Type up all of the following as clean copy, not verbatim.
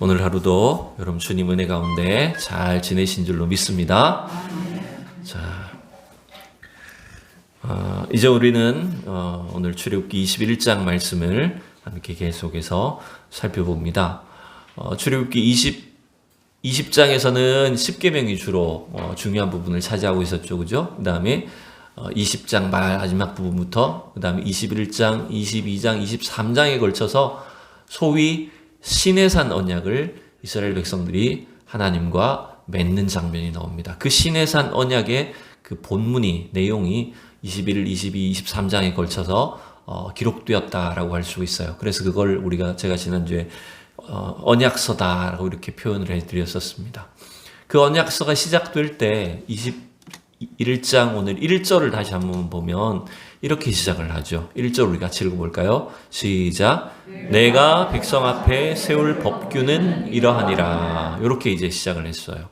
오늘 하루도 여러분 주님 은혜 가운데 잘 지내신 줄로 믿습니다. 자, 이제 우리는 오늘 출애굽기 21장 말씀을 함께 계속해서 살펴봅니다. 출애굽기 20장에서는 10계명이 주로 중요한 부분을 차지하고 있었죠. 그죠? 그 다음에 20장 마지막 부분부터 그 다음에 21장, 22장, 23장에 걸쳐서 소위 시내산 언약을 이스라엘 백성들이 하나님과 맺는 장면이 나옵니다. 그 시내산 언약의 그 본문이, 내용이 21, 22, 23장에 걸쳐서 기록되었다라고 할 수 있어요. 그래서 그걸 제가 지난주에 언약서다라고 이렇게 표현을 해드렸었습니다. 그 언약서가 시작될 때 21장 오늘 1절을 다시 한번 보면 이렇게 시작을 하죠. 1절 우리 같이 읽어볼까요? 시작. 내가 백성 앞에 세울 법규는 이러하니라. 이렇게 이제 시작을 했어요.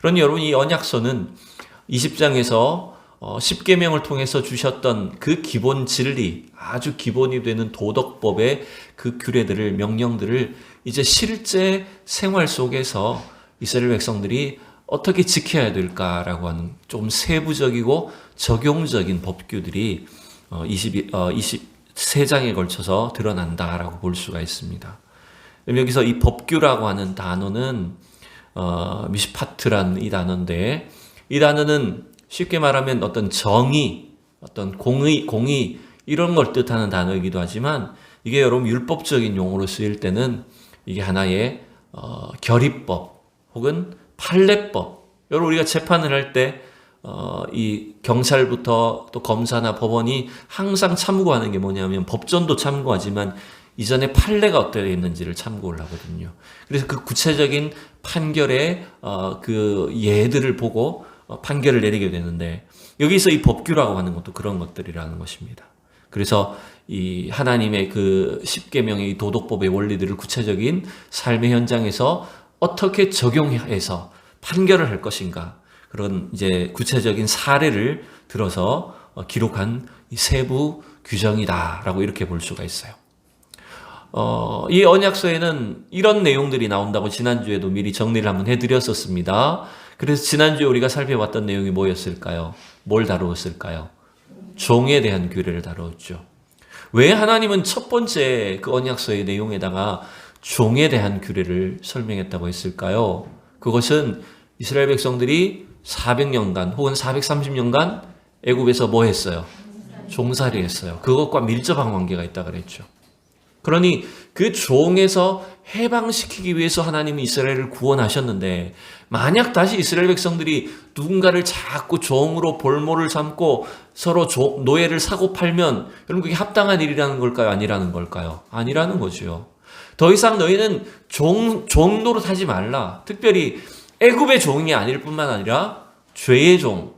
그러니 여러분, 이 언약서는 20장에서 10계명을 통해서 주셨던 그 기본 진리, 아주 기본이 되는 도덕법의 그 규례들을, 명령들을 이제 실제 생활 속에서 이스라엘 백성들이 어떻게 지켜야 될까라고 하는 좀 세부적이고 적용적인 법규들이 23장에 걸쳐서 드러난다라고 볼 수가 있습니다. 여기서 이 법규라고 하는 단어는 미시파트라는 이 단어인데, 이 단어는 쉽게 말하면 어떤 정의, 어떤 공의 이런 걸 뜻하는 단어이기도 하지만, 이게 여러분 율법적인 용어로 쓰일 때는 이게 하나의 결의법 혹은 판례법. 여러분, 우리가 재판을 할 때 이 경찰부터 또 검사나 법원이 항상 참고하는 게 뭐냐면, 법전도 참고하지만 이전에 판례가 어떻게 있는지를 참고를 하거든요. 그래서 그 구체적인 판결의 그 예들을 보고 판결을 내리게 되는데, 여기서 이 법규라고 하는 것도 그런 것들이라는 것입니다. 그래서 이 하나님의 그 10계명의 도덕법의 원리들을 구체적인 삶의 현장에서 어떻게 적용해서 판결을 할 것인가, 그런 이제 구체적인 사례를 들어서 기록한 이 세부 규정이다라고 이렇게 볼 수가 있어요. 이 언약서에는 이런 내용들이 나온다고 지난주에도 미리 정리를 한번 해드렸었습니다. 그래서 지난주에 우리가 살펴봤던 내용이 뭐였을까요? 뭘 다루었을까요? 종에 대한 규례를 다루었죠. 왜 하나님은 첫 번째 그 언약서의 내용에다가 종에 대한 규례를 설명했다고 했을까요? 그것은 이스라엘 백성들이 400년간 혹은 430년간 애굽에서 뭐 했어요? 종살이 했어요. 그것과 밀접한 관계가 있다 그랬죠. 그러니 그 종에서 해방시키기 위해서 하나님은 이스라엘을 구원하셨는데, 만약 다시 이스라엘 백성들이 누군가를 자꾸 종으로 볼모를 삼고 서로 노예를 사고 팔면, 여러분, 그게 합당한 일이라는 걸까요? 아니라는 걸까요? 아니라는 거죠. 더 이상 너희는 종 노릇하지 말라. 특별히 애굽의 종이 아닐 뿐만 아니라 죄의 종,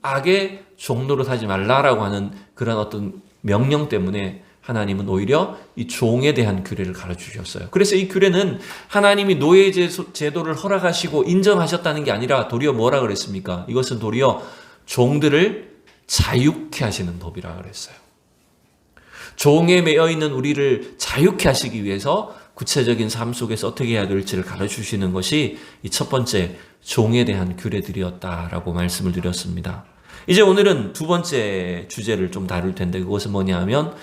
악의 종 노릇하지 말라라고 하는 그런 어떤 명령 때문에 하나님은 오히려 이 종에 대한 규례를 가르치셨어요. 그래서 이 규례는 하나님이 노예 제도를 허락하시고 인정하셨다는 게 아니라 도리어 뭐라 그랬습니까? 이것은 도리어 종들을 자유케 하시는 법이라 그랬어요. 종에 매여 있는 우리를 자유케 하시기 위해서 구체적인 삶 속에서 어떻게 해야 될지를 가르치시는 것이 이 첫 번째 종에 대한 규례들이었다라고 말씀을 드렸습니다. 이제 오늘은 두 번째 주제를 좀 다룰 텐데, 그것은 뭐냐 하면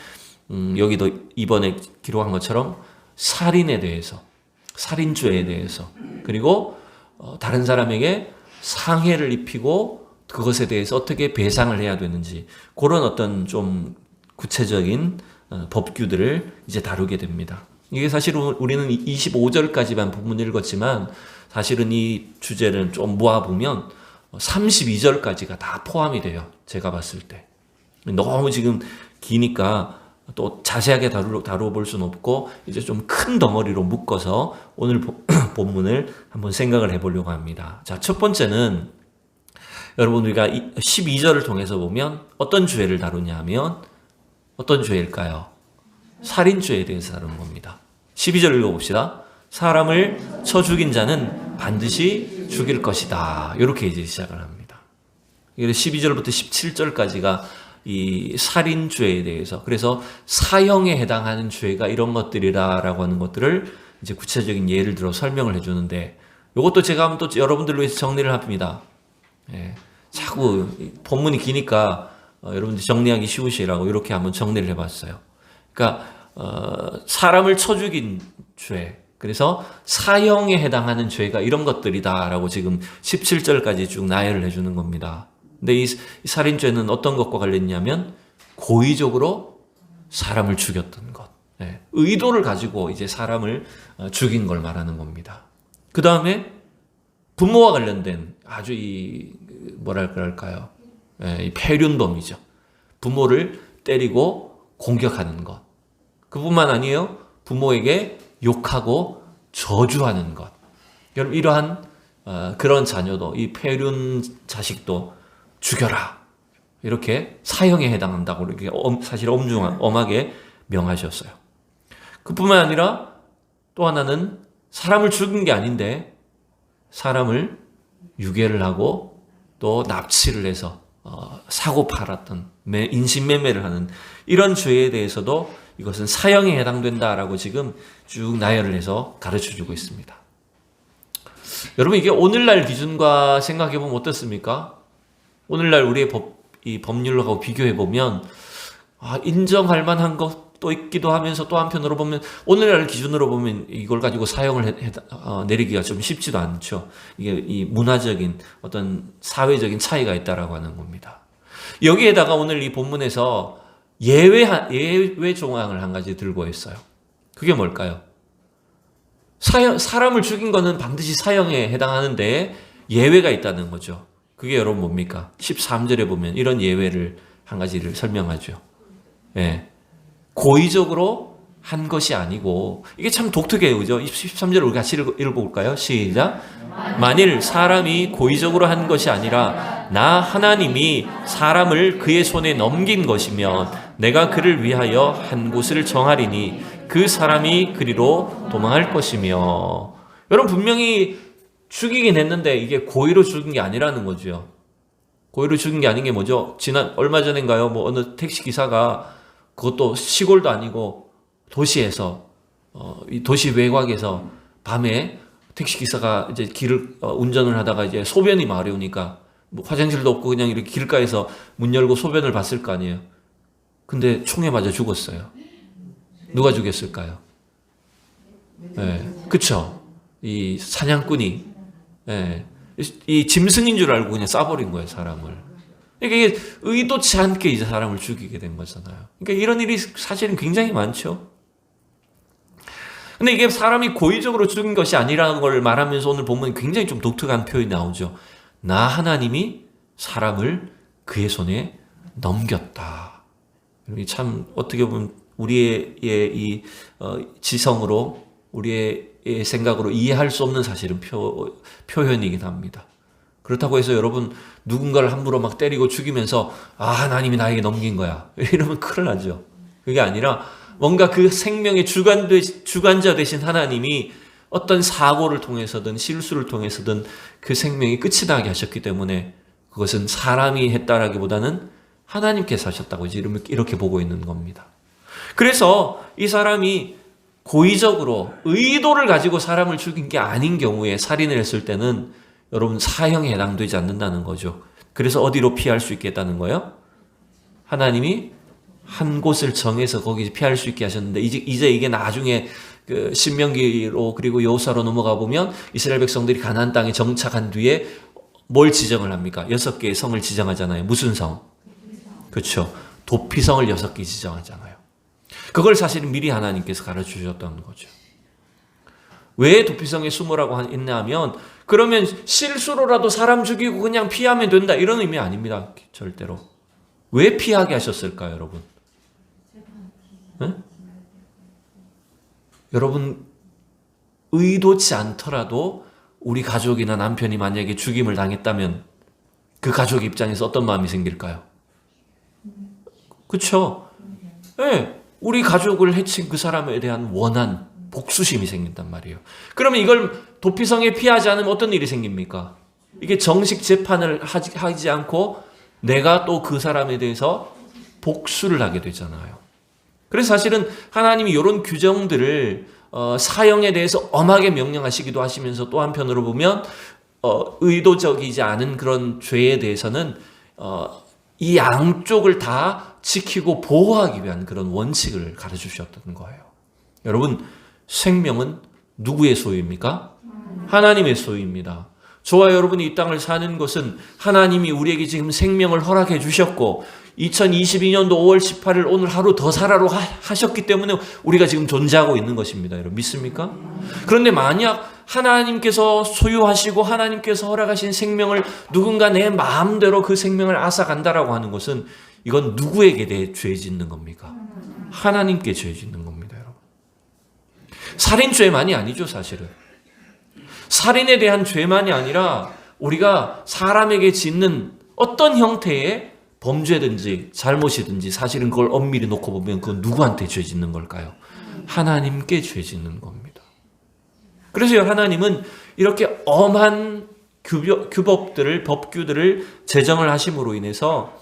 여기도 이번에 기록한 것처럼 살인에 대해서, 살인죄에 대해서, 그리고 다른 사람에게 상해를 입히고 그것에 대해서 어떻게 배상을 해야 되는지, 그런 어떤 좀 구체적인 법규들을 이제 다루게 됩니다. 이게 사실 우리는 25절까지만 부분을 읽었지만, 사실은 이 주제를 좀 모아보면 32절까지가 다 포함이 돼요. 제가 봤을 때. 너무 지금 기니까 또 자세하게 다루어 볼 수는 없고, 이제 좀 큰 덩어리로 묶어서 오늘 본문을 한번 생각을 해보려고 합니다. 자, 첫 번째는 여러분, 우리가 12절을 통해서 보면 어떤 죄를 다루냐 하면, 어떤 죄일까요? 살인죄에 대해서 다루는 겁니다. 12절 읽어봅시다. 사람을 쳐 죽인 자는 반드시 죽일 것이다. 이렇게 이제 시작을 합니다. 12절부터 17절까지가 이 살인죄에 대해서, 그래서 사형에 해당하는 죄가 이런 것들이라고 하는 것들을 이제 구체적인 예를 들어 설명을 해주는데 이것도 제가 한번 또 여러분들을 위해서 정리를 합니다. 예, 자꾸 본문이 기니까 여러분들 정리하기 쉬우시라고 이렇게 한번 정리를 해봤어요. 그러니까 사람을 쳐 죽인 죄, 그래서 사형에 해당하는 죄가 이런 것들이다라고 지금 17절까지 쭉 나열을 해주는 겁니다. 근데 이 살인죄는 어떤 것과 관련이냐면 고의적으로 사람을 죽였던 것, 의도를 가지고 이제 사람을 죽인 걸 말하는 겁니다. 그 다음에 부모와 관련된 아주 이 뭐랄까요, 이 폐륜범이죠. 부모를 때리고 공격하는 것. 그뿐만 아니에요. 부모에게 욕하고 저주하는 것. 여러분 이러한 그런 자녀도 이 폐륜 자식도 죽여라. 이렇게 사형에 해당한다고 이렇게 사실 엄하게 명하셨어요. 그뿐만 아니라 또 하나는 사람을 죽인 게 아닌데 사람을 유괴를 하고 또 납치를 해서 사고 팔았던 인신매매를 하는 이런 죄에 대해서도 이것은 사형에 해당된다라고 지금 쭉 나열을 해서 가르쳐주고 있습니다. 여러분 이게 오늘날 기준과 생각해보면 어떻습니까? 오늘날 우리의 이 법률하고 비교해보면 인정할 만한 것도 있기도 하면서 또 한편으로 보면 오늘날 기준으로 보면 이걸 가지고 사형을 내리기가 좀 쉽지도 않죠. 이게 이 문화적인 어떤 사회적인 차이가 있다라고 하는 겁니다. 여기에다가 오늘 이 본문에서 예외 조항을 한 가지 들고 있어요. 그게 뭘까요? 사람을 죽인 거는 반드시 사형에 해당하는데 예외가 있다는 거죠. 그게 여러분 뭡니까? 13절에 보면 이런 예외를 한 가지를 설명하죠. 예. 고의적으로 한 것이 아니고, 이게 참 독특해요. 그죠? 13절을 우리 같이 읽어볼까요? 시작. 만일 사람이 고의적으로 한 것이 아니라 나 하나님이 사람을 그의 손에 넘긴 것이면 내가 그를 위하여 한 곳을 정하리니 그 사람이 그리로 도망할 것이며. 여러분 분명히 죽이긴 했는데 이게 고의로 죽인 게 아니라는 거죠. 고의로 죽인 게 아닌 게 뭐죠? 얼마 전인가요? 어느 택시 기사가 그것도 시골도 아니고 도시에서 이 도시 외곽에서 밤에 택시 기사가 이제 길을 운전을 하다가 이제 소변이 마려우니까 화장실도 없고 그냥 이렇게 길가에서 문 열고 소변을 봤을 거 아니에요. 근데 총에 맞아 죽었어요. 누가 죽였을까요? 그쵸? 이 사냥꾼이 이 짐승인 줄 알고 그냥 쏴버린 거예요, 사람을. 그러니까 이게 의도치 않게 이제 사람을 죽이게 된 거잖아요. 그러니까 이런 일이 사실은 굉장히 많죠. 근데 이게 사람이 고의적으로 죽인 것이 아니라는 걸 말하면서 오늘 보면 굉장히 좀 독특한 표현이 나오죠. 나 하나님이 사람을 그의 손에 넘겼다. 참 어떻게 보면 우리의 이 지성으로 우리의 생각으로 이해할 수 없는 사실은 표현이긴 합니다. 그렇다고 해서 여러분 누군가를 함부로 막 때리고 죽이면서 하나님이 나에게 넘긴 거야 이러면 큰일 나죠. 그게 아니라 뭔가 그 생명의 주관자 되신 하나님이 어떤 사고를 통해서든 실수를 통해서든 그 생명이 끝이 나게 하셨기 때문에 그것은 사람이 했다라기보다는 하나님께서 하셨다고 이렇게 보고 있는 겁니다. 그래서 이 사람이 고의적으로 의도를 가지고 사람을 죽인 게 아닌 경우에 살인을 했을 때는 여러분 사형에 해당되지 않는다는 거죠. 그래서 어디로 피할 수 있겠다는 거예요? 하나님이 한 곳을 정해서 거기 피할 수 있게 하셨는데 이제 이게 나중에 그 신명기로 그리고 여호수아로 넘어가 보면 이스라엘 백성들이 가나안 땅에 정착한 뒤에 뭘 지정을 합니까? 6개의 성을 지정하잖아요. 무슨 성? 그렇죠. 도피성을 6개 지정하잖아요. 그걸 사실은 미리 하나님께서 가르쳐 주셨다는 거죠. 왜 도피성에 숨으라고 했냐 하면 그러면 실수로라도 사람 죽이고 그냥 피하면 된다 이런 의미 아닙니다. 절대로. 왜 피하게 하셨을까요, 여러분? 네? 여러분 의도치 않더라도 우리 가족이나 남편이 만약에 죽임을 당했다면 그 가족 입장에서 어떤 마음이 생길까요? 그렇죠? 네. 우리 가족을 해친 그 사람에 대한 원한, 복수심이 생긴단 말이에요. 그러면 이걸 도피성에 피하지 않으면 어떤 일이 생깁니까? 이게 정식 재판을 하지 않고 내가 또 그 사람에 대해서 복수를 하게 되잖아요. 그래서 사실은 하나님이 이런 규정들을 사형에 대해서 엄하게 명령하시기도 하시면서 또 한편으로 보면 의도적이지 않은 그런 죄에 대해서는 이 양쪽을 다 지키고 보호하기 위한 그런 원칙을 가르쳐 주셨던 거예요. 여러분, 생명은 누구의 소유입니까? 하나님의 소유입니다. 저와 여러분이 이 땅을 사는 것은 하나님이 우리에게 지금 생명을 허락해 주셨고 2022년도 5월 18일 오늘 하루 더 살아로 하셨기 때문에 우리가 지금 존재하고 있는 것입니다. 여러분 믿습니까? 그런데 만약 하나님께서 소유하시고 하나님께서 허락하신 생명을 누군가 내 마음대로 그 생명을 앗아간다라고 하는 것은 이건 누구에게 대해 죄 짓는 겁니까? 하나님께 죄 짓는 겁니다. 여러분. 살인죄만이 아니죠, 사실은. 살인에 대한 죄만이 아니라 우리가 사람에게 짓는 어떤 형태의 범죄든지 잘못이든지 사실은 그걸 엄밀히 놓고 보면 그건 누구한테 죄 짓는 걸까요? 하나님께 죄 짓는 겁니다. 그래서 하나님은 이렇게 엄한 규법들을, 법규들을 제정을 하심으로 인해서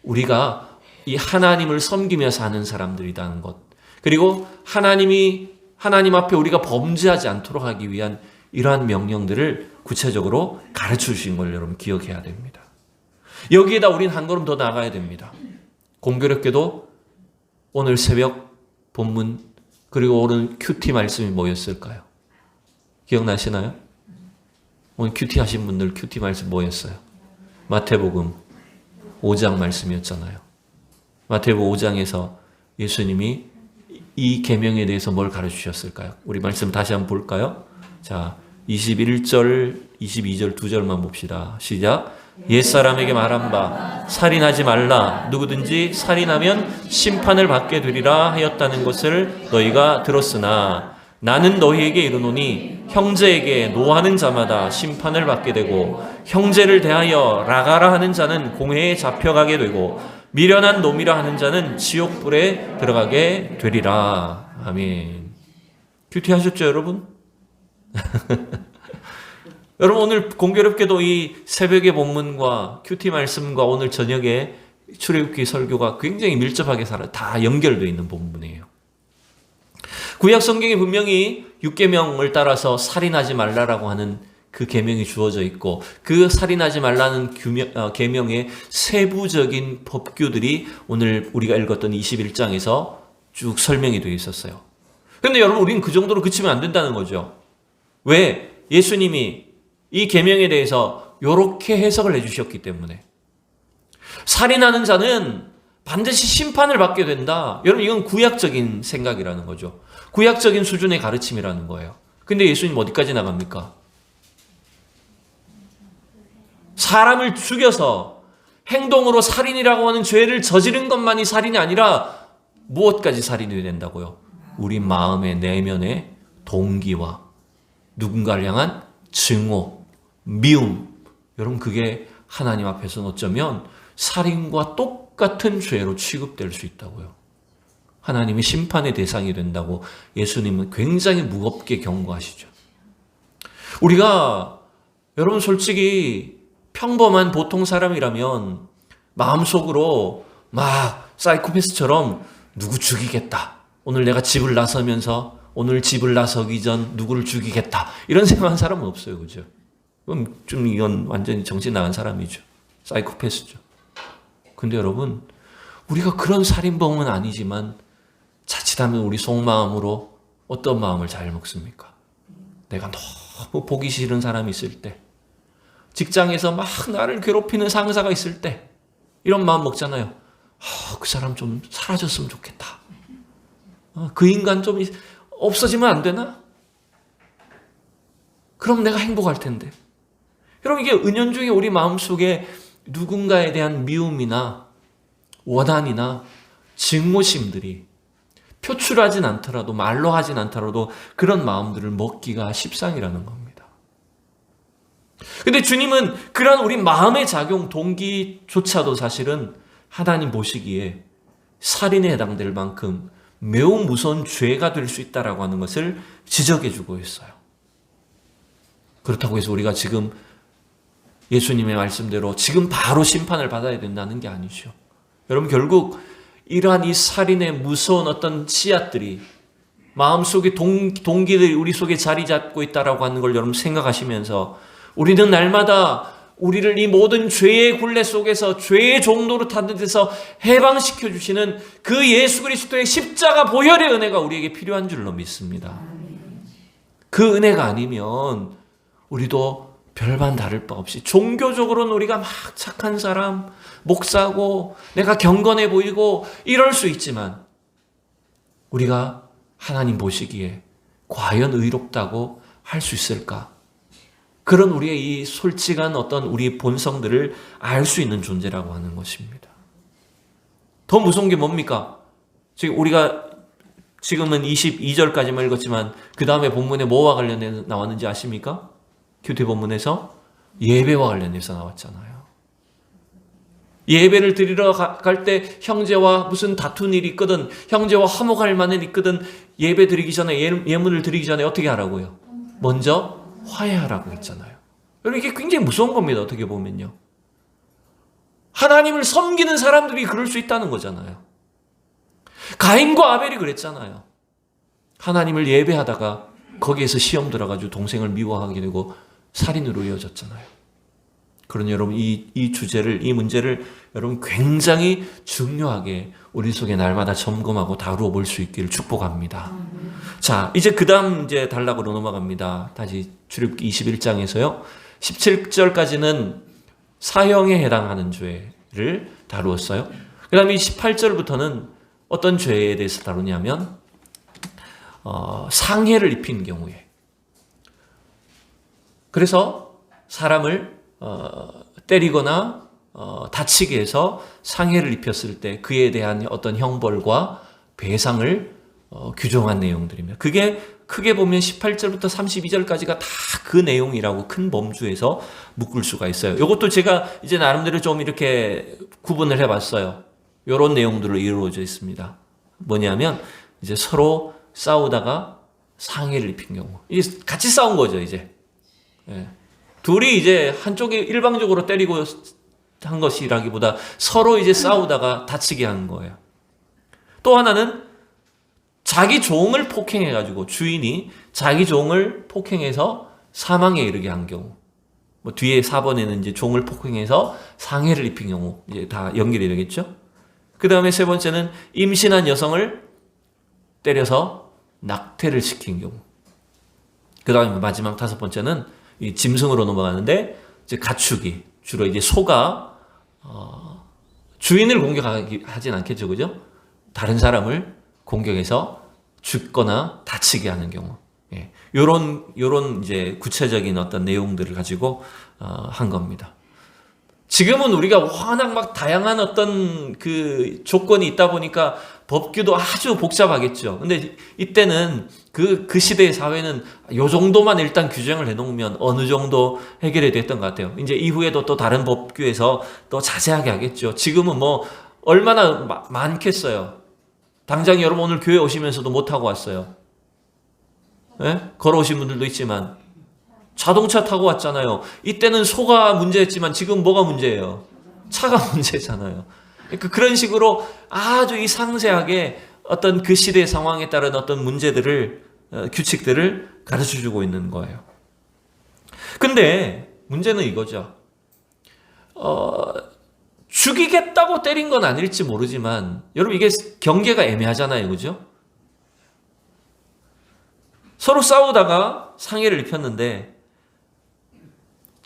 우리가 이 하나님을 섬기며 사는 사람들이라는 것, 그리고 하나님 앞에 우리가 범죄하지 않도록 하기 위한 이러한 명령들을 구체적으로 가르쳐 주신 걸 여러분 기억해야 됩니다. 여기에다 우린 한 걸음 더 나가야 됩니다. 공교롭게도 오늘 새벽 본문 그리고 오늘 큐티 말씀이 뭐였을까요? 기억나시나요? 오늘 큐티 하신 분들 큐티 말씀 뭐였어요? 마태복음 5장 말씀이었잖아요. 마태복음 5장에서 예수님이 이 계명에 대해서 뭘 가르쳐 주셨을까요? 우리 말씀 다시 한번 볼까요? 자, 21절, 22절 두 절만 봅시다. 시작. 옛사람에게 말한 바 살인하지 말라. 누구든지 살인하면 심판을 받게 되리라 하였다는 것을 너희가 들었으나 나는 너희에게 이르노니 형제에게 노하는 자마다 심판을 받게 되고 형제를 대하여 라가라 하는 자는 공회에 잡혀가게 되고 미련한 놈이라 하는 자는 지옥불에 들어가게 되리라. 아멘. 큐티하셨죠, 여러분? 여러분, 오늘 공교롭게도 이 새벽의 본문과 큐티 말씀과 오늘 저녁에 출애굽기 설교가 굉장히 밀접하게 다 연결되어 있는 본문이에요. 구약 성경에 분명히 6계명을 따라서 살인하지 말라라고 하는 그 계명이 주어져 있고 그 살인하지 말라는 계명의 세부적인 법규들이 오늘 우리가 읽었던 21장에서 쭉 설명이 되어 있었어요. 그런데 여러분, 우리는 그 정도로 그치면 안 된다는 거죠. 왜? 예수님이 이 계명에 대해서 이렇게 해석을 해주셨기 때문에. 살인하는 자는 반드시 심판을 받게 된다. 여러분, 이건 구약적인 생각이라는 거죠. 구약적인 수준의 가르침이라는 거예요. 근데 예수님 어디까지 나갑니까? 사람을 죽여서 행동으로 살인이라고 하는 죄를 저지른 것만이 살인이 아니라 무엇까지 살인이 된다고요? 우리 마음의 내면의 동기와 누군가를 향한 증오, 미움. 여러분, 그게 하나님 앞에서는 어쩌면 살인과 똑같은 죄로 취급될 수 있다고요. 하나님이 심판의 대상이 된다고 예수님은 굉장히 무겁게 경고하시죠. 우리가 여러분 솔직히 평범한 보통 사람이라면 마음속으로 막 사이코패스처럼 누구 죽이겠다. 오늘 내가 집을 나서면서 오늘 집을 나서기 전 누구를 죽이겠다. 이런 생각하는 사람은 없어요. 그죠? 그럼 좀 이건 완전히 정신 나간 사람이죠. 사이코패스죠. 근데 여러분, 우리가 그런 살인범은 아니지만 자칫하면 우리 속마음으로 어떤 마음을 잘 먹습니까? 내가 너무 보기 싫은 사람이 있을 때, 직장에서 막 나를 괴롭히는 상사가 있을 때 이런 마음 먹잖아요. 그 사람 좀 사라졌으면 좋겠다. 그 인간 좀 없어지면 안 되나? 그럼 내가 행복할 텐데. 여러분, 이게 은연중에 우리 마음속에 누군가에 대한 미움이나 원한이나 증오심들이 표출하진 않더라도, 말로 하진 않더라도 그런 마음들을 먹기가 십상이라는 겁니다. 근데 주님은 그런 우리 마음의 작용, 동기조차도 사실은 하나님 보시기에 살인에 해당될 만큼 매우 무서운 죄가 될 수 있다라고 하는 것을 지적해 주고 있어요. 그렇다고 해서 우리가 지금 예수님의 말씀대로 지금 바로 심판을 받아야 된다는 게 아니죠. 여러분, 결국 이러한 이 살인의 무서운 어떤 씨앗들이 마음속에 동기들이 우리 속에 자리 잡고 있다라고 하는 걸 여러분 생각하시면서 우리는 날마다 우리를 이 모든 죄의 굴레 속에서 죄의 종로로 타는 데서 해방시켜 주시는 그 예수 그리스도의 십자가 보혈의 은혜가 우리에게 필요한 줄로 믿습니다. 그 은혜가 아니면 우리도 별반 다를 바 없이 종교적으로는 우리가 막 착한 사람, 목사고 내가 경건해 보이고 이럴 수 있지만 우리가 하나님 보시기에 과연 의롭다고 할 수 있을까? 그런 우리의 이 솔직한 어떤 우리 본성들을 알 수 있는 존재라고 하는 것입니다. 더 무서운 게 뭡니까? 지금 우리가 지금은 22절까지만 읽었지만 그 다음에 본문에 뭐와 관련해서 나왔는지 아십니까? 교태 본문에서 예배와 관련해서 나왔잖아요. 예배를 드리러 갈 때 형제와 무슨 다툰 일이 있거든, 형제와 화목할 만한 일이 있거든, 예배 드리기 전에, 예물을 드리기 전에 어떻게 하라고요? 먼저 화해하라고 했잖아요. 여러분, 이게 굉장히 무서운 겁니다. 어떻게 보면요. 하나님을 섬기는 사람들이 그럴 수 있다는 거잖아요. 가인과 아벨이 그랬잖아요. 하나님을 예배하다가 거기에서 시험 들어가지고 동생을 미워하게 되고 살인으로 이어졌잖아요. 그러니 여러분, 이 주제를, 이 문제를 여러분 굉장히 중요하게 우리 속에 날마다 점검하고 다루어 볼 수 있기를 축복합니다. 자, 이제 그 다음 이제 단락으로 넘어갑니다. 다시 출애굽기 21장에서요. 17절까지는 사형에 해당하는 죄를 다루었어요. 그 다음에 18절부터는 어떤 죄에 대해서 다루냐면, 상해를 입힌 경우에. 그래서 사람을 때리거나 다치게 해서 상해를 입혔을 때 그에 대한 어떤 형벌과 배상을 규정한 내용들입니다. 그게 크게 보면 18절부터 32절까지가 다 그 내용이라고 큰 범주에서 묶을 수가 있어요. 이것도 제가 이제 나름대로 좀 이렇게 구분을 해봤어요. 이런 내용들로 이루어져 있습니다. 뭐냐면 이제 서로 싸우다가 상해를 입힌 경우, 이게 같이 싸운 거죠. 이제 둘이 이제 한쪽이 일방적으로 때리고 한 것이라기보다 서로 이제 싸우다가 다치게 한 거예요. 또 하나는 자기 종을 폭행해가지고, 주인이 자기 종을 폭행해서 사망에 이르게 한 경우, 뭐 뒤에 4번에는 이제 종을 폭행해서 상해를 입힌 경우, 이제 다 연결이 되겠죠. 그 다음에 세 번째는 임신한 여성을 때려서 낙태를 시킨 경우. 그 다음에 마지막 다섯 번째는 이 짐승으로 넘어가는데, 이제 가축이, 주로 이제 소가 주인을 공격하진 않겠죠, 그죠? 다른 사람을 공격해서 죽거나 다치게 하는 경우, 요런 이제 구체적인 어떤 내용들을 가지고 한 겁니다. 지금은 우리가 워낙 막 다양한 어떤 그 조건이 있다 보니까 법규도 아주 복잡하겠죠. 근데 이때는 그 시대의 사회는 요 정도만 일단 규정을 해놓으면 어느 정도 해결이 됐던 것 같아요. 이제 이후에도 또 다른 법규에서 또 자세하게 하겠죠. 지금은 뭐 얼마나 많겠어요. 당장 여러분 오늘 교회 오시면서도 못하고 왔어요. 걸어오신 분들도 있지만 자동차 타고 왔잖아요. 이때는 소가 문제였지만 지금 뭐가 문제예요? 차가 문제잖아요. 그러니까 그런 식으로 아주 이 상세하게 어떤 그 시대의 상황에 따른 어떤 문제들을, 규칙들을 가르쳐주고 있는 거예요. 근데 문제는 이거죠. 죽이겠다고 때린 건 아닐지 모르지만 여러분, 이게 경계가 애매하잖아요. 그죠? 서로 싸우다가 상해를 입혔는데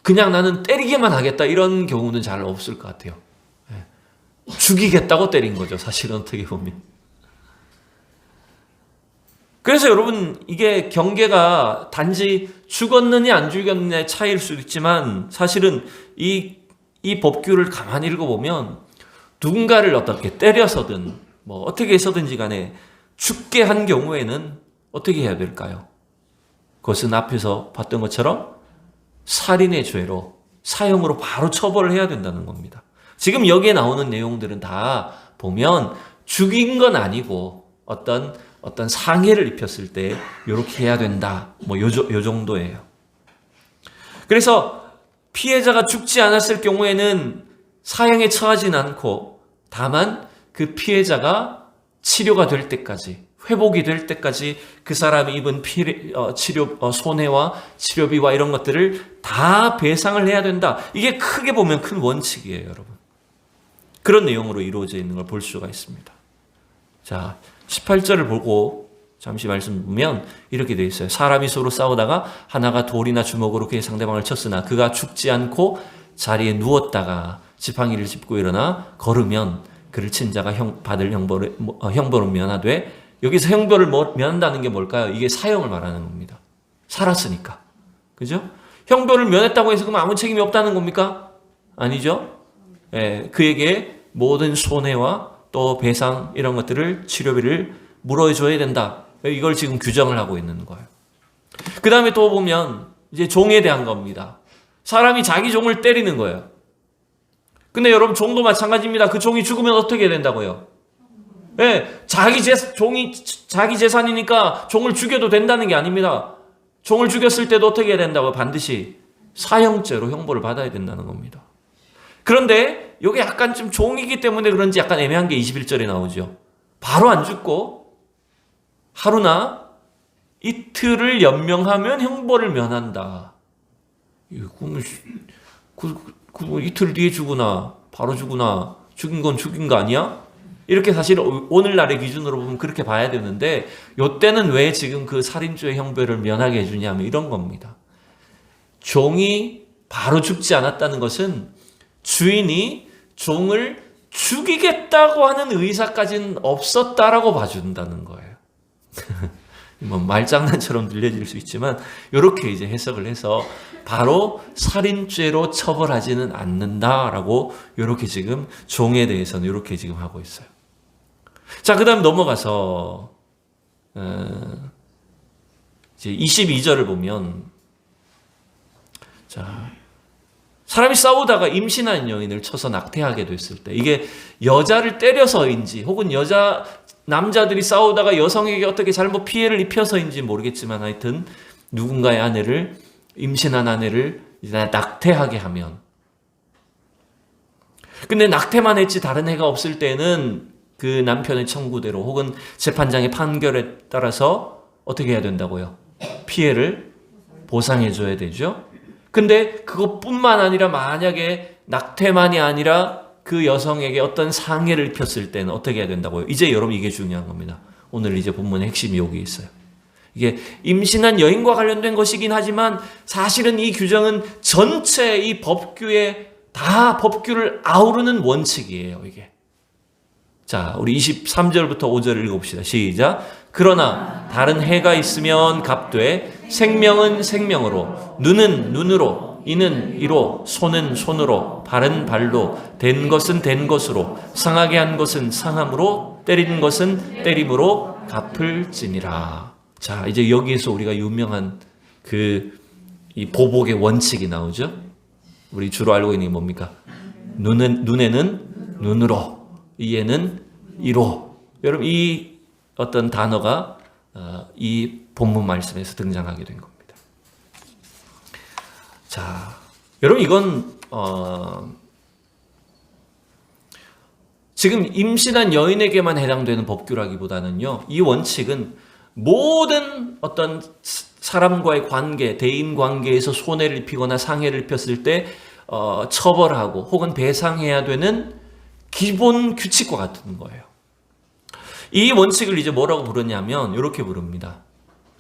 그냥 나는 때리기만 하겠다 이런 경우는 잘 없을 것 같아요. 죽이겠다고 때린 거죠, 사실은 어떻게 보면. 그래서 여러분, 이게 경계가 단지 죽었느냐 안 죽였느냐의 차이일 수도 있지만 사실은 이 법규를 가만히 읽어보면 누군가를 어떻게 때려서든 뭐 어떻게 해서든지 간에 죽게 한 경우에는 어떻게 해야 될까요? 그것은 앞에서 봤던 것처럼 살인의 죄로, 사형으로 바로 처벌을 해야 된다는 겁니다. 지금 여기에 나오는 내용들은 다 보면 죽인 건 아니고 어떤 상해를 입혔을 때 이렇게 해야 된다, 뭐 요 정도예요. 그래서 피해자가 죽지 않았을 경우에는 사형에 처하진 않고 다만 그 피해자가 치료가 될 때까지, 회복이 될 때까지 그 사람이 입은 손해와 치료비와 이런 것들을 다 배상을 해야 된다. 이게 크게 보면 큰 원칙이에요, 여러분. 그런 내용으로 이루어져 있는 걸 볼 수가 있습니다. 자, 18절을 보고 잠시 말씀 보면 이렇게 되어 있어요. 사람이 서로 싸우다가 하나가 돌이나 주먹으로 그의 상대방을 쳤으나 그가 죽지 않고 자리에 누웠다가 지팡이를 짚고 일어나 걸으면 그를 친 자가 받을 형벌은 면하되, 여기서 형벌을 면한다는 게 뭘까요? 이게 사형을 말하는 겁니다. 살았으니까. 그죠? 형벌을 면했다고 해서 그럼 아무 책임이 없다는 겁니까? 아니죠. 예, 그에게 모든 손해와 또 배상 이런 것들을 치료비를 물어줘야 된다. 이걸 지금 규정을 하고 있는 거예요. 그 다음에 또 보면 이제 종에 대한 겁니다. 사람이 자기 종을 때리는 거예요. 근데 여러분 종도 마찬가지입니다. 그 종이 죽으면 어떻게 된다고요? 예, 종이 자기 재산이니까 종을 죽여도 된다는 게 아닙니다. 종을 죽였을 때도 어떻게 해야 된다고요? 반드시 사형죄로 형벌을 받아야 된다는 겁니다. 그런데 이게 약간 좀 종이기 때문에 그런지 약간 애매한 게 21절에 나오죠. 바로 안 죽고 하루나 이틀을 연명하면 형벌을 면한다. 이틀 뒤에 죽으나 바로 죽으나 죽인 건 죽인 거 아니야? 이렇게 사실 오늘날의 기준으로 보면 그렇게 봐야 되는데, 이때는 왜 지금 그 살인죄의 형벌을 면하게 해주냐면 이런 겁니다. 종이 바로 죽지 않았다는 것은 주인이 종을 죽이겠다고 하는 의사까지는 없었다라고 봐준다는 거예요. 뭐 말장난처럼 들려질 수 있지만 이렇게 이제 해석을 해서 바로 살인죄로 처벌하지는 않는다라고 이렇게 지금 종에 대해서는 이렇게 지금 하고 있어요. 자, 그 다음 넘어가서 이제 22절을 보면, 자, 사람이 싸우다가 임신한 여인을 쳐서 낙태하게 됐을 때, 이게 여자를 때려서인지 혹은 남자들이 싸우다가 여성에게 어떻게 잘못 피해를 입혀서인지 모르겠지만 하여튼 누군가의 임신한 아내를 낙태하게 하면, 근데 낙태만 했지 다른 해가 없을 때는 그 남편의 청구대로 혹은 재판장의 판결에 따라서 어떻게 해야 된다고요? 피해를 보상해 줘야 되죠. 근데 그것뿐만 아니라 만약에 낙태만이 아니라 그 여성에게 어떤 상해를 입혔을 때는 어떻게 해야 된다고요? 이제 여러분 이게 중요한 겁니다. 오늘 이제 본문의 핵심이 여기 있어요. 이게 임신한 여인과 관련된 것이긴 하지만 사실은 이 규정은 전체 이 법규에 다 법규를 아우르는 원칙이에요, 이게. 자, 우리 23절부터 5절을 읽어봅시다. 시작. 그러나 다른 해가 있으면 값되 생명은 생명으로, 눈은 눈으로, 이는 이로, 손은 손으로, 발은 발로, 된 것은 된 것으로, 상하게 한 것은 상함으로, 때린 것은 때림으로 갚을지니라. 자, 이제 여기에서 우리가 유명한 이 보복의 원칙이 나오죠. 우리 주로 알고 있는 게 뭡니까? 눈에는 눈으로, 이에는 이로. 여러분, 이 어떤 단어가 이 본문 말씀에서 등장하게 된 겁니다. 자, 여러분 이건 지금 임신한 여인에게만 해당되는 법규라기보다는요, 이 원칙은 모든 어떤 사람과의 관계, 대인 관계에서 손해를 입히거나 상해를 입혔을 때 처벌하고 혹은 배상해야 되는 기본 규칙과 같은 거예요. 이 원칙을 이제 뭐라고 부르냐면 이렇게 부릅니다.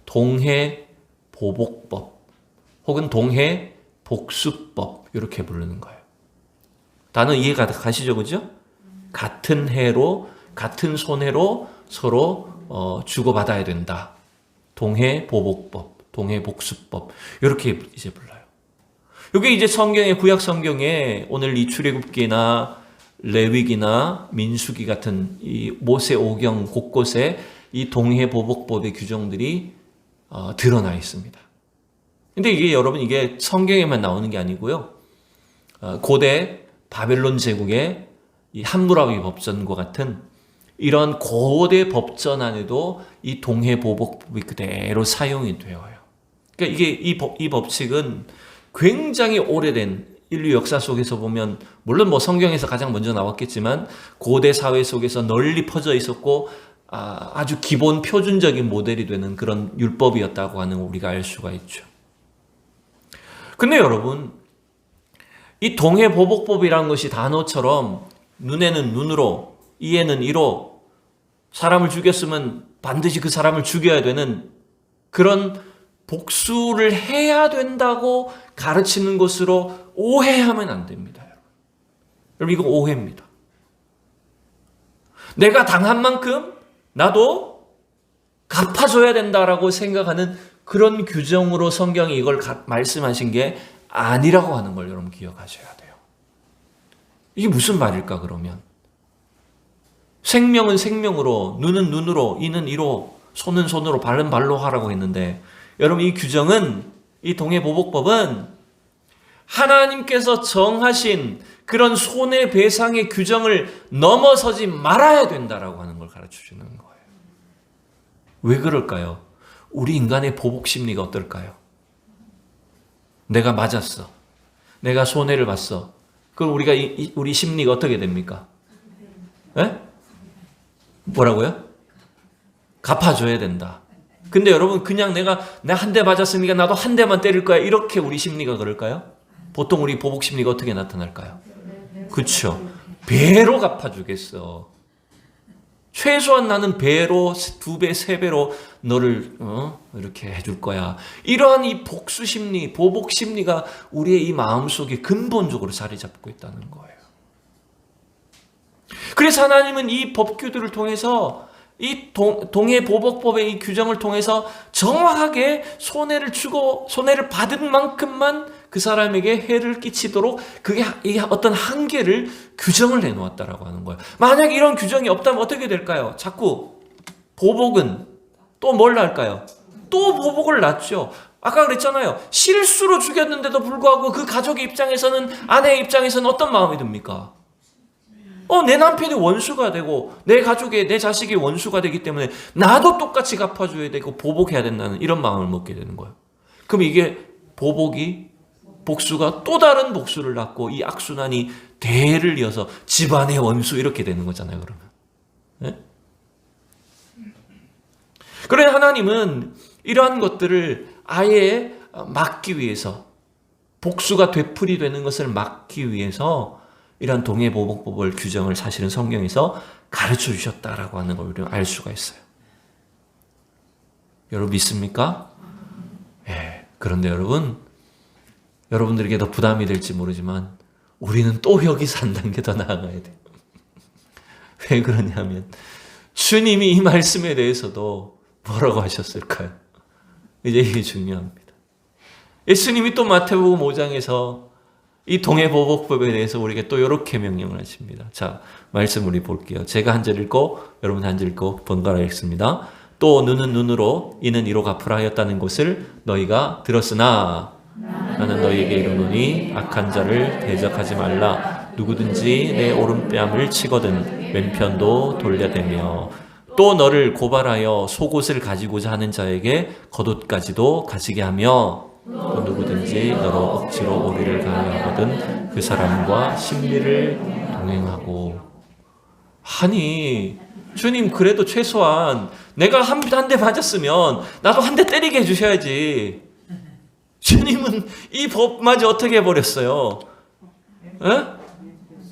동해보복법 혹은 동해복수법, 이렇게 부르는 거예요. 단어 이해가 가시죠, 그죠? 같은 해로, 같은 손해로 서로 주고받아야 된다. 동해보복법, 동해복수법, 이렇게 이제 불러요. 이게 이제 구약 성경에 오늘 이 출애굽기나 레위기나 민수기 같은 이 모세오경 곳곳에 이 동해보복법의 규정들이 드러나 있습니다. 근데 이게 여러분 이게 성경에만 나오는 게 아니고요. 고대 바벨론 제국의 이 함무라비 법전과 같은 이런 고대 법전 안에도 이 동해보복법이 그대로 사용이 되어요. 그러니까 이게 이 법칙은 굉장히 오래된 인류 역사 속에서 보면, 물론 뭐 성경에서 가장 먼저 나왔겠지만 고대 사회 속에서 널리 퍼져 있었고 아주 기본 표준적인 모델이 되는 그런 율법이었다고 하는 걸 우리가 알 수가 있죠. 근데 여러분, 이 동해보복법이라는 것이 단어처럼 눈에는 눈으로, 이에는 이로, 사람을 죽였으면 반드시 그 사람을 죽여야 되는 그런 복수를 해야 된다고 가르치는 것으로 오해하면 안 됩니다. 여러분, 이거 오해입니다. 내가 당한 만큼 나도 갚아줘야 된다라고 생각하는 그런 규정으로 성경이 이걸 말씀하신 게 아니라고 하는 걸 여러분 기억하셔야 돼요. 이게 무슨 말일까 그러면? 생명은 생명으로, 눈은 눈으로, 이는 이로, 손은 손으로, 발은 발로 하라고 했는데 여러분 이 규정은, 이 동해보복법은 하나님께서 정하신 그런 손해배상의 규정을 넘어서지 말아야 된다라고 하는 걸 가르쳐주는 거예요. 왜 그럴까요? 우리 인간의 보복 심리가 어떨까요? 내가 맞았어. 내가 손해를 봤어. 그럼 우리 심리가 어떻게 됩니까? 에? 뭐라고요? 갚아줘야 된다. 근데 여러분 그냥 내가 한 대 맞았으니까 나도 한 대만 때릴 거야. 이렇게 우리 심리가 그럴까요? 보통 우리 보복 심리가 어떻게 나타날까요? 그렇죠. 배로 갚아주겠어. 최소한 나는 배로 2배, 3배로 너를 이렇게 해줄 거야. 이러한 이 복수 심리, 보복 심리가 우리의 이 마음속에 근본적으로 자리 잡고 있다는 거예요. 그래서 하나님은 이 법규들을 통해서 이 동해보복법의 이 규정을 통해서 정확하게 손해를 받은 만큼만 그 사람에게 해를 끼치도록 그게 어떤 한계를 규정을 내놓았다라고 하는 거예요. 만약 이런 규정이 없다면 어떻게 될까요? 자꾸 보복은 또 뭘 할까요? 또 보복을 낳죠. 아까 그랬잖아요. 실수로 죽였는데도 불구하고 그 가족의 입장에서는, 아내의 입장에서는 어떤 마음이 듭니까? 내 남편이 원수가 되고 내 가족의, 내 자식이 원수가 되기 때문에 나도 똑같이 갚아줘야 되고 보복해야 된다는 이런 마음을 먹게 되는 거예요. 그럼 이게 복수가 또 다른 복수를 낳고 이 악순환이 대를 이어서 집안의 원수 이렇게 되는 거잖아요. 그러면. 네? 그러나 하나님은 이러한 것들을 아예 막기 위해서, 복수가 되풀이되는 것을 막기 위해서 이런 동해보복법을 규정을 사실은 성경에서 가르쳐 주셨다라고 하는 걸 우리가 알 수가 있어요. 여러분 믿습니까? 예. 그런데 여러분들에게 더 부담이 될지 모르지만 우리는 또 여기서 한 단계 더 나아가야 돼요. 왜 그러냐면 주님이 이 말씀에 대해서도 뭐라고 하셨을까요? 이제 이게 중요합니다. 예수님이 또 마태복음 5장에서 이 동해보복법에 대해서 우리에게 또 이렇게 명령을 하십니다. 자, 말씀 우리 볼게요. 제가 한 절 읽고 여러분 한 절 읽고 번갈아 읽습니다. 또 눈은 눈으로, 이는 이로 갚으라 하였다는 것을 너희가 들었으나 나는 너희에게 이르노니 악한 자를 대적하지 말라. 누구든지 내 오른뺨을 치거든 왼편도 돌려대며 또 너를 고발하여 속옷을 가지고자 하는 자에게 겉옷까지도 가지게 하며 또 누구든지 너로 억지로 오리를 가하려 하거든 그 사람과 심리를 동행하고. 아니 주님, 그래도 최소한 내가 한 대 맞았으면 나도 한 대 때리게 해주셔야지. 주님은 이 법마저 어떻게 해버렸어요? 에?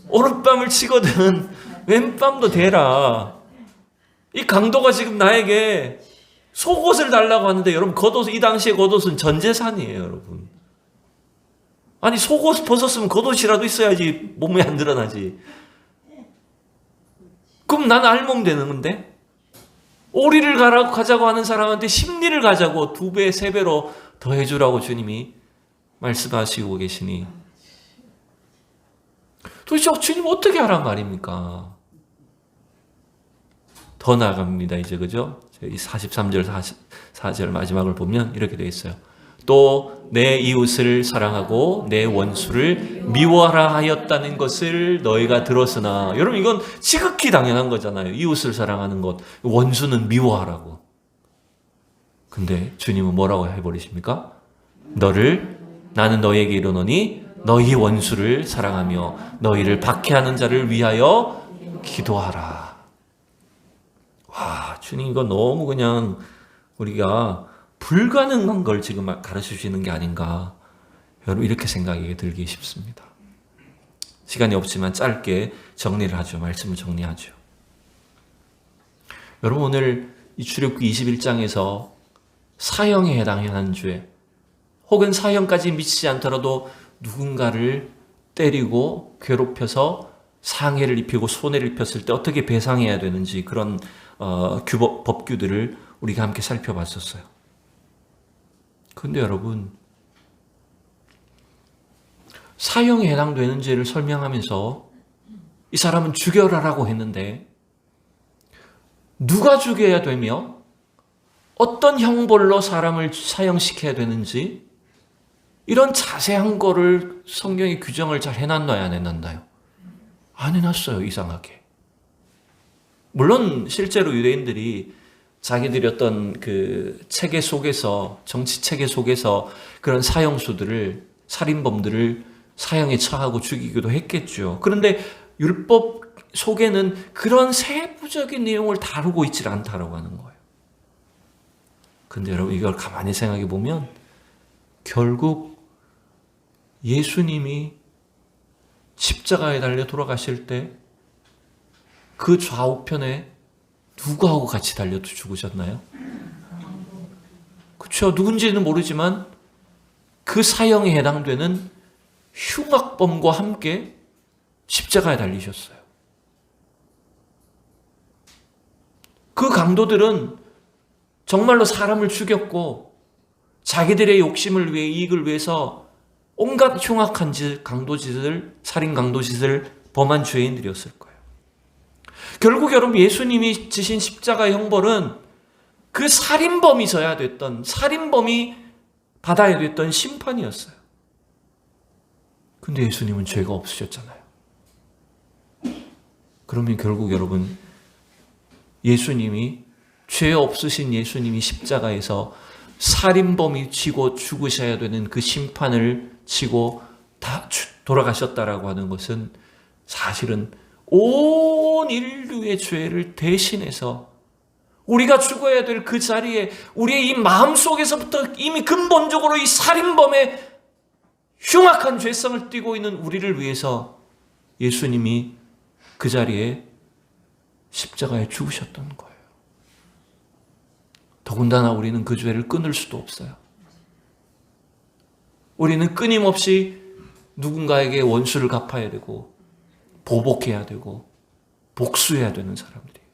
오른뺨을 치거든 왼뺨도 대라. 이 강도가 지금 나에게 속옷을 달라고 하는데, 여러분 겉옷, 이 당시에 겉옷은 전 재산이에요. 여러분, 아니 속옷 벗었으면 겉옷이라도 있어야지 몸에 안 드러나지. 그럼 난 알몸 되는 건데, 오리를 가자고 하는 사람한테 심리를 가자고 2배, 3배로 더 해주라고 주님이 말씀하시고 계시니 도대체 주님 어떻게 하란 말입니까? 더 나아갑니다. 이제 그죠? 이 43절 44절 마지막을 보면 이렇게 되어 있어요. 또 내 이웃을 사랑하고 내 원수를 미워하라 하였다는 것을 너희가 들었으나. 여러분 이건 지극히 당연한 거잖아요. 이웃을 사랑하는 것, 원수는 미워하라고. 근데 주님은 뭐라고 해버리십니까? 나는 너희에게 이르노니 너희 원수를 사랑하며 너희를 박해하는 자를 위하여 기도하라. 와, 주님 이거 너무 그냥 우리가 불가능한 걸 지금 가르쳐 주시는 게 아닌가. 여러분 이렇게 생각이 들기 쉽습니다. 시간이 없지만 짧게 정리를 하죠. 말씀을 정리하죠. 여러분 오늘 이 출애굽기 21장에서 사형에 해당하는 죄 혹은 사형까지 미치지 않더라도 누군가를 때리고 괴롭혀서 상해를 입히고 손해를 입혔을 때 어떻게 배상해야 되는지 그런 법규들을 우리가 함께 살펴봤었어요. 그런데 여러분 사형에 해당되는 죄를 설명하면서 이 사람은 죽여라라고 했는데 누가 죽여야 되며 어떤 형벌로 사람을 사형시켜야 되는지 이런 자세한 거를 성경이 규정을 잘 해놨나요? 안 해놨나요? 안 해놨어요. 이상하게. 물론 실제로 유대인들이 자기들이 어떤 그 체계 속에서 정치 체계 속에서 그런 사형수들을 살인범들을 사형에 처하고 죽이기도 했겠죠. 그런데 율법 속에는 그런 세부적인 내용을 다루고 있질 않다라고 하는 거예요. 근데 여러분 이걸 가만히 생각해 보면 결국 예수님이 십자가에 달려 돌아가실 때 그 좌우편에 누구하고 같이 달려 죽으셨나요? 그렇죠. 누군지는 모르지만 그 사형에 해당되는 흉악범과 함께 십자가에 달리셨어요. 그 강도들은 정말로 사람을 죽였고 자기들의 욕심을 위해 이익을 위해서 온갖 흉악한 짓, 강도짓을, 살인 강도짓을 범한 죄인들이었을 거예요. 결국 여러분 예수님이 지신 십자가의 형벌은 그 살인범이 져야 됐던, 살인범이 받아야 됐던 심판이었어요. 근데 예수님은 죄가 없으셨잖아요. 그러면 결국 여러분 예수님이 죄 없으신 예수님이 십자가에서 살인범이 치고 죽으셔야 되는 그 심판을 치고 다 돌아가셨다라고 하는 것은 사실은 온 인류의 죄를 대신해서 우리가 죽어야 될 그 자리에 우리의 이 마음속에서부터 이미 근본적으로 이 살인범의 흉악한 죄성을 띠고 있는 우리를 위해서 예수님이 그 자리에 십자가에 죽으셨던 거예요. 더군다나 우리는 그 죄를 끊을 수도 없어요. 우리는 끊임없이 누군가에게 원수를 갚아야 되고 보복해야 되고 복수해야 되는 사람들이에요.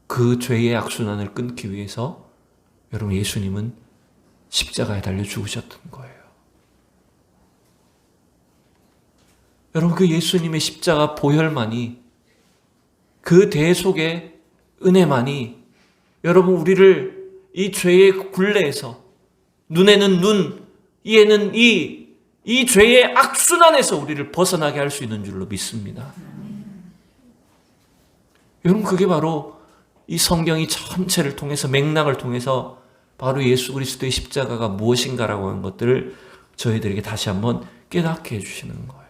그 죄의 악순환을 끊기 위해서 여러분 예수님은 십자가에 달려 죽으셨던 거예요. 여러분 그 예수님의 십자가 보혈만이 그 대속의 은혜만이 여러분 우리를 이 죄의 굴레에서 눈에는 눈, 이에는 이 죄의 악순환에서 우리를 벗어나게 할 수 있는 줄로 믿습니다. 여러분 그게 바로 이 성경이 전체를 통해서 맥락을 통해서 바로 예수 그리스도의 십자가가 무엇인가라고 하는 것들을 저희들에게 다시 한번 깨닫게 해주시는 거예요.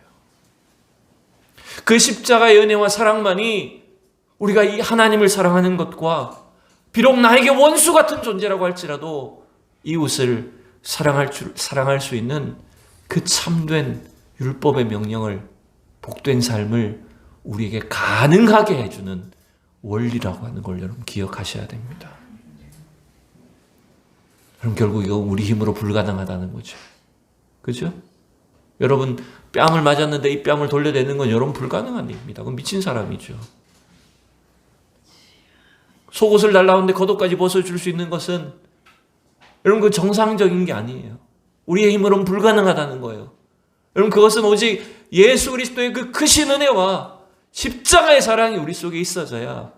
그 십자가의 은혜와 사랑만이 우리가 이 하나님을 사랑하는 것과 비록 나에게 원수 같은 존재라고 할지라도 이웃을 사랑할 수 있는 그 참된 율법의 명령을 복된 삶을 우리에게 가능하게 해주는 원리라고 하는 걸 여러분 기억하셔야 됩니다. 그럼 결국 이거 우리 힘으로 불가능하다는 거죠. 그죠? 여러분 뺨을 맞았는데 이 뺨을 돌려내는 건 여러분 불가능한 일입니다. 그건 미친 사람이죠. 속옷을 달라오는데 겉옷까지 벗어줄 수 있는 것은 여러분 그 정상적인 게 아니에요. 우리의 힘으로는 불가능하다는 거예요. 여러분 그것은 오직 예수 그리스도의 그 크신 은혜와 십자가의 사랑이 우리 속에 있어져야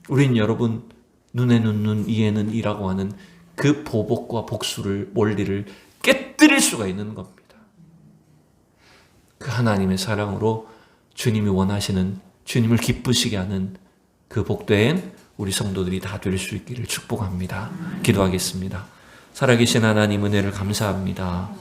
우린 여러분 눈에는 눈, 이에는 이라고 하는 그 보복과 복수를 원리를 깨뜨릴 수가 있는 겁니다. 그 하나님의 사랑으로 주님이 원하시는, 주님을 기쁘시게 하는 그 복된 우리 성도들이 다 될 수 있기를 축복합니다. 기도하겠습니다. 살아계신 하나님 은혜를 감사합니다.